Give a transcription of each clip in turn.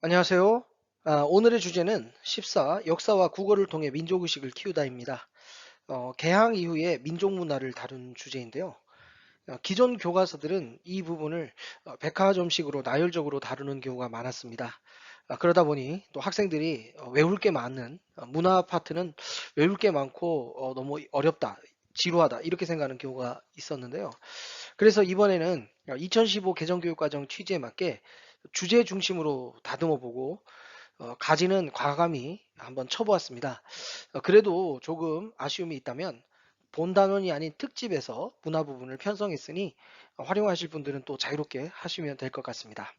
안녕하세요. 오늘의 주제는 14. 역사와 국어를 통해 민족의식을 키우다입니다. 개항 이후의 민족 문화를 다룬 주제인데요. 기존 교과서들은 이 부분을 백화점식으로 나열적으로 다루는 경우가 많았습니다. 그러다 보니 또 학생들이 외울 게 많은 문화 파트는 외울 게 많고 너무 어렵다, 지루하다 이렇게 생각하는 경우가 있었는데요. 그래서 이번에는 2015 개정교육과정 취지에 맞게 주제 중심으로 다듬어 보고 가지는 과감히 한번 쳐보았습니다. 그래도 조금 아쉬움이 있다면 본 단원이 아닌 특집에서 문화 부분을 편성했으니 활용하실 분들은 또 자유롭게 하시면 될 것 같습니다.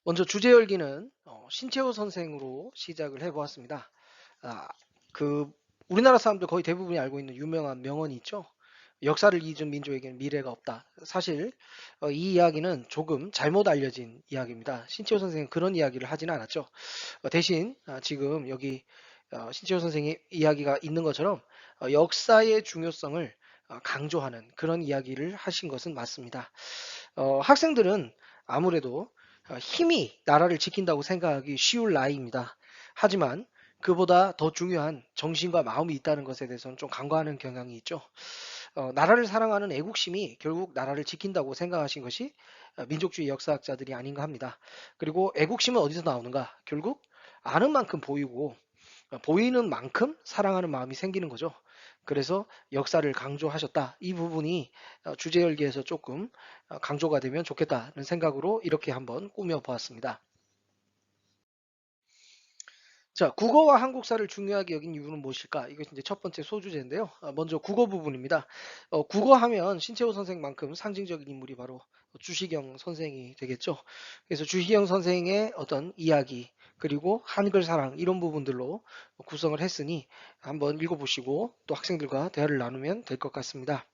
먼저 주제 열기는 신채호 선생으로 시작을 해보았습니다. 아, 그 우리나라 사람들 거의 대부분이 알고 있는 유명한 명언이 있죠. 역사를 잊은 민족에게는 미래가 없다. 사실 이 이야기는 조금 잘못 알려진 이야기입니다. 신채호 선생은 그런 이야기를 하지는 않았죠. 대신 지금 여기 신채호 선생의 이야기가 있는 것처럼 역사의 중요성을 강조하는 그런 이야기를 하신 것은 맞습니다. 학생들은 아무래도 힘이 나라를 지킨다고 생각하기 쉬울 나이입니다. 하지만 그보다 더 중요한 정신과 마음이 있다는 것에 대해서는 좀 간과하는 경향이 있죠. 나라를 사랑하는 애국심이 결국 나라를 지킨다고 생각하신 것이 민족주의 역사학자들이 아닌가 합니다. 그리고 애국심은 어디서 나오는가? 결국 아는 만큼 보이고 보이는 만큼 사랑하는 마음이 생기는 거죠. 그래서 역사를 강조하셨다. 이 부분이 주제 열기에서 조금 강조가 되면 좋겠다는 생각으로 이렇게 한번 꾸며 보았습니다. 자, 국어와 한국사를 중요하게 여긴 이유는 무엇일까? 이것이 이제 첫 번째 소주제인데요. 먼저 국어 부분입니다. 국어 하면 신채호 선생만큼 상징적인 인물이 바로 주시경 선생이 되겠죠. 그래서 주시경 선생의 어떤 이야기, 그리고 한글 사랑 이런 부분들로 구성을 했으니 한번 읽어보시고 또 학생들과 대화를 나누면 될 것 같습니다.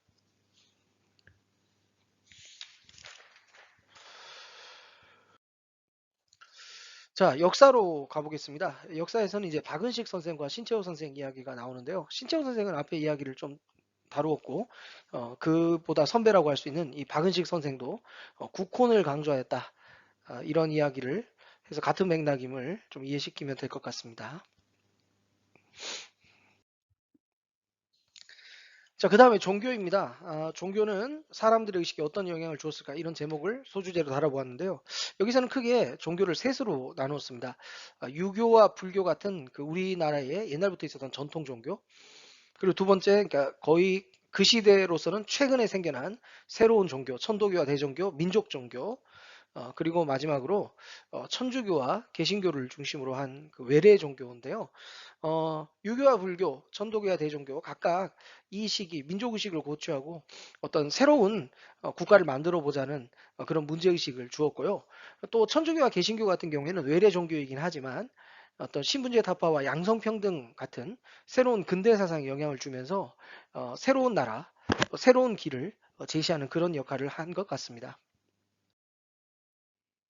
자, 역사로 가보겠습니다. 역사에서는 이제 박은식 선생과 신채호 선생 이야기가 나오는데요. 신채호 선생은 앞에 이야기를 좀 다루었고, 그보다 선배라고 할 수 있는 이 박은식 선생도 국혼을 강조하였다. 이런 이야기를 해서 같은 맥락임을 좀 이해시키면 될 것 같습니다. 자, 그 다음에 종교입니다. 종교는 사람들의 의식에 어떤 영향을 주었을까? 이런 제목을 소주제로 다뤄보았는데요. 여기서는 크게 종교를 셋으로 나누었습니다. 유교와 불교 같은 그 우리나라에 옛날부터 있었던 전통 종교. 그리고 두 번째, 그러니까 거의 그 시대로서는 최근에 생겨난 새로운 종교, 천도교와 대종교, 민족 종교. 그리고 마지막으로 천주교와 개신교를 중심으로 한 그 외래 종교인데요. 유교와 불교, 천도교와 대종교 각각 이 시기 민족의식을 고취하고 어떤 새로운 국가를 만들어 보자는 그런 문제의식을 주었고요. 또 천주교와 개신교 같은 경우에는 외래 종교이긴 하지만 어떤 신분제 타파와 양성평등 같은 새로운 근대 사상에 영향을 주면서 새로운 나라, 새로운 길을 제시하는 그런 역할을 한 것 같습니다.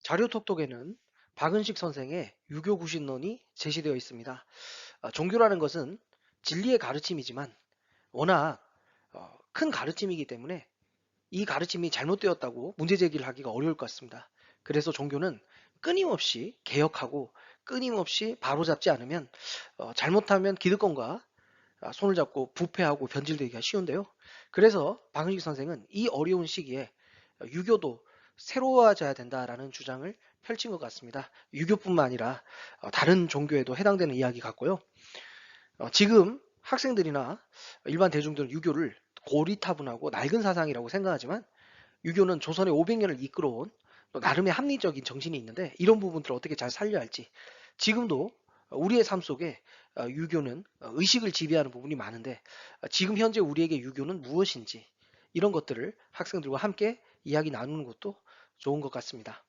자료톡톡에는 박은식 선생의 유교구신론이 제시되어 있습니다. 종교라는 것은 진리의 가르침이지만 워낙 큰 가르침이기 때문에 이 가르침이 잘못되었다고 문제 제기를 하기가 어려울 것 같습니다. 그래서 종교는 끊임없이 개혁하고 끊임없이 바로잡지 않으면 잘못하면 기득권과 손을 잡고 부패하고 변질되기가 쉬운데요. 그래서 박은식 선생은 이 어려운 시기에 유교도 새로워져야 된다라는 주장을 펼친 것 같습니다. 유교뿐만 아니라 다른 종교에도 해당되는 이야기 같고요. 지금 학생들이나 일반 대중들은 유교를 고리타분하고 낡은 사상이라고 생각하지만 유교는 조선의 500년을 이끌어온 또 나름의 합리적인 정신이 있는데 이런 부분들을 어떻게 잘 살려야 할지 지금도 우리의 삶 속에 유교는 의식을 지배하는 부분이 많은데 지금 현재 우리에게 유교는 무엇인지 이런 것들을 학생들과 함께 이야기 나누는 것도 좋은 것 같습니다.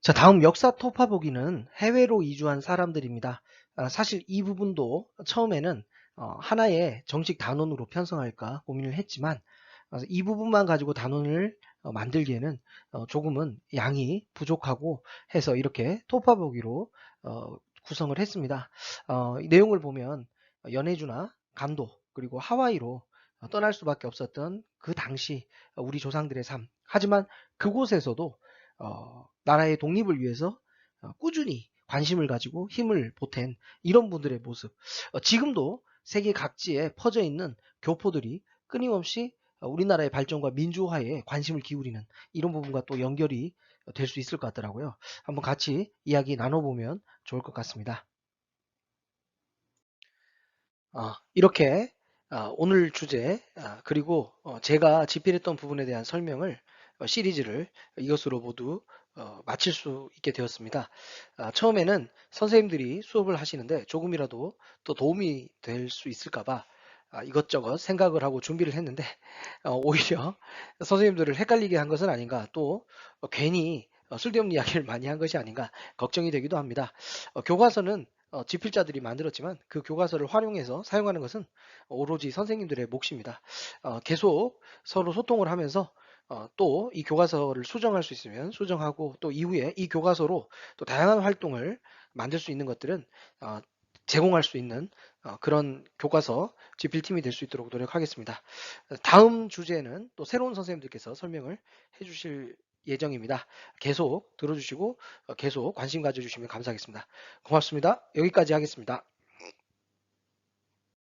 자, 다음 역사 토파보기는 해외로 이주한 사람들입니다. 사실 이 부분도 처음에는 하나의 정식 단원으로 편성할까 고민을 했지만 이 부분만 가지고 단원을 만들기에는 조금은 양이 부족하고 해서 이렇게 토파보기로 구성을 했습니다. 이 내용을 보면 연해주나 감도 그리고 하와이로 떠날 수밖에 없었던 그 당시 우리 조상들의 삶 하지만 그곳에서도 나라의 독립을 위해서 꾸준히 관심을 가지고 힘을 보탠 이런 분들의 모습. 지금도 세계 각지에 퍼져 있는 교포들이 끊임없이 우리나라의 발전과 민주화에 관심을 기울이는 이런 부분과 또 연결이 될 수 있을 것 같더라고요. 한번 같이 이야기 나눠보면 좋을 것 같습니다. 이렇게 오늘 주제 그리고 제가 집필했던 부분에 대한 설명을 시리즈를 이것으로 모두 마칠 수 있게 되었습니다. 처음에는 선생님들이 수업을 하시는데 조금이라도 또 도움이 될 수 있을까 봐 이것저것 생각을 하고 준비를 했는데 오히려 선생님들을 헷갈리게 한 것은 아닌가 또 괜히 쓸데없는 이야기를 많이 한 것이 아닌가 걱정이 되기도 합니다. 교과서는 집필자들이 만들었지만 그 교과서를 활용해서 사용하는 것은 오로지 선생님들의 몫입니다. 계속 서로 소통을 하면서 또 이 교과서를 수정할 수 있으면 수정하고 또 이후에 이 교과서로 또 다양한 활동을 만들 수 있는 것들은 어, 제공할 수 있는 그런 교과서 집필팀이 될 수 있도록 노력하겠습니다. 다음 주제는 또 새로운 선생님들께서 설명을 해주실 예정입니다. 계속 들어주시고 계속 관심 가져주시면 감사하겠습니다. 고맙습니다. 여기까지 하겠습니다.